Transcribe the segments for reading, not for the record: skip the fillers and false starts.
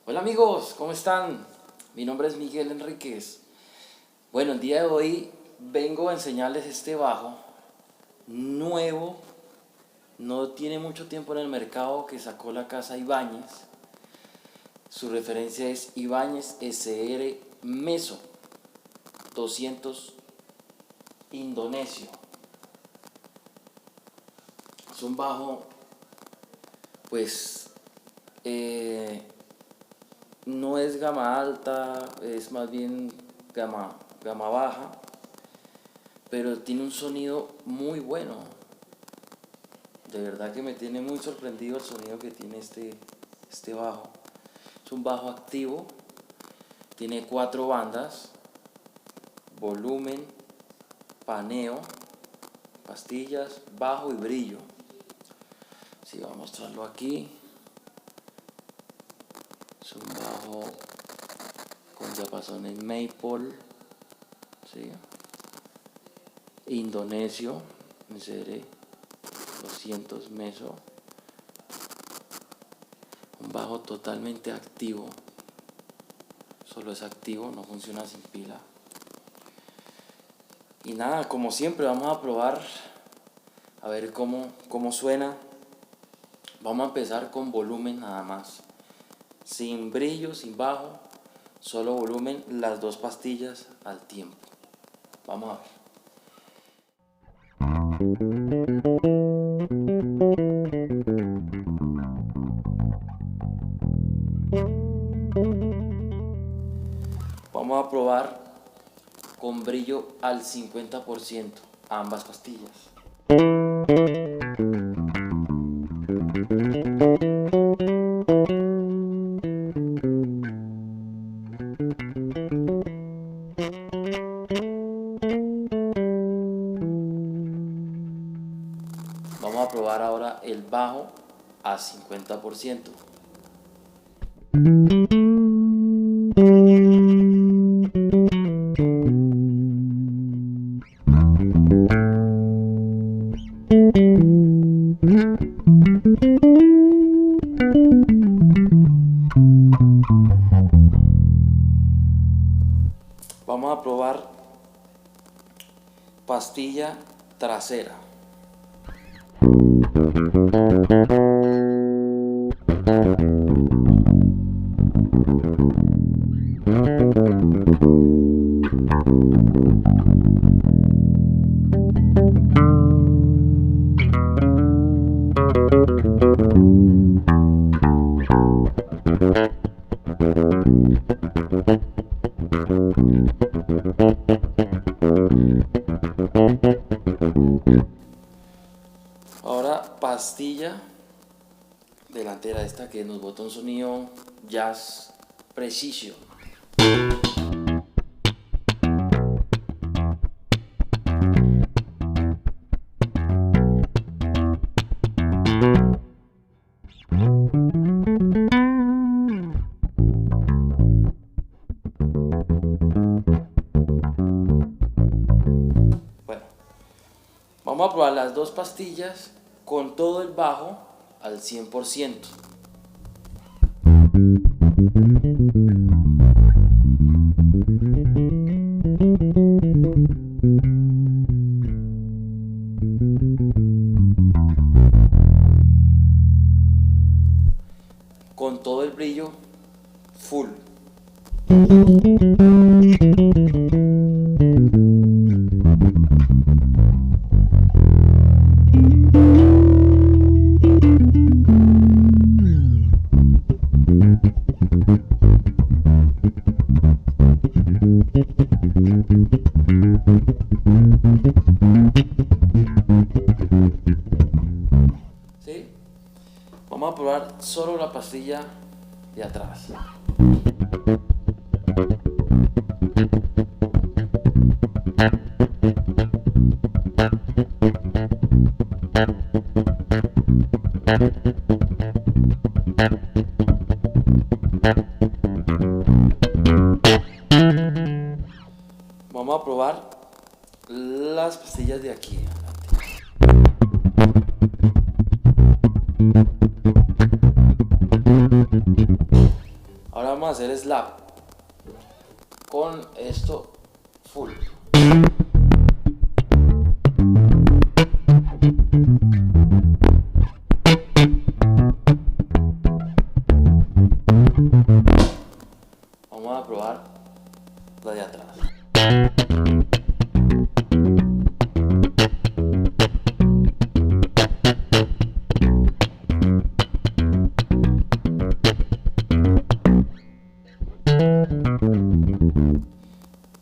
Hola amigos, ¿cómo están? Mi nombre es Miguel Enríquez. Bueno, el día de hoy vengo a enseñarles este bajo nuevo, no tiene mucho tiempo en el mercado, que sacó la casa Ibáñez. Su referencia es Ibáñez SR Meso 200 indonesio. Es un bajo, pues, no es gama alta, es más bien gama baja, pero tiene un sonido muy bueno. De verdad que me tiene muy sorprendido el sonido que tiene este bajo. Es un bajo activo, tiene 4 bandas: volumen, paneo, pastillas, bajo y brillo. Si voy a mostrarlo aquí, es un bajo con diapasones maple, ¿sí? Indonesio, SR 200 Meso. Un bajo totalmente activo, solo es activo, no funciona sin pila. Y nada, como siempre vamos a probar a ver cómo suena. Vamos a empezar con volumen nada más, sin brillo, sin bajo, solo volumen, las 2 pastillas al tiempo. Vamos a ver. Vamos a probar con brillo al 50% ambas pastillas. Vamos a probar ahora el bajo a 50%. Vamos a probar pastilla trasera. Ahora pastilla delantera, esta que nos bota un sonido jazz precision. Bueno, vamos a probar las 2 pastillas con todo el bajo al 100%. Con todo el brillo full. ¿Sí? Vamos a probar solo la pastilla de atrás. Vamos a probar las pastillas de aquí. a hacer slap con esto full. Vamos a probar la de atrás.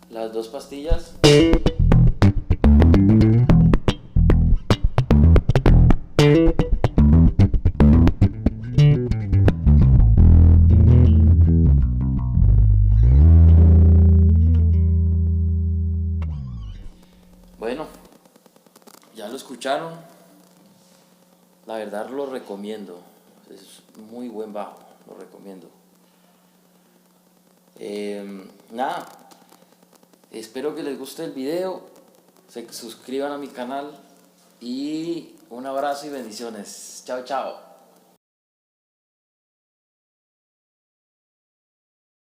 Las dos pastillas. Bueno, ya lo escucharon. La verdad lo recomiendo. Es muy buen bajo, lo recomiendo. Nada, espero que les guste el video, se suscriban a mi canal y un abrazo y bendiciones. Chao, chao.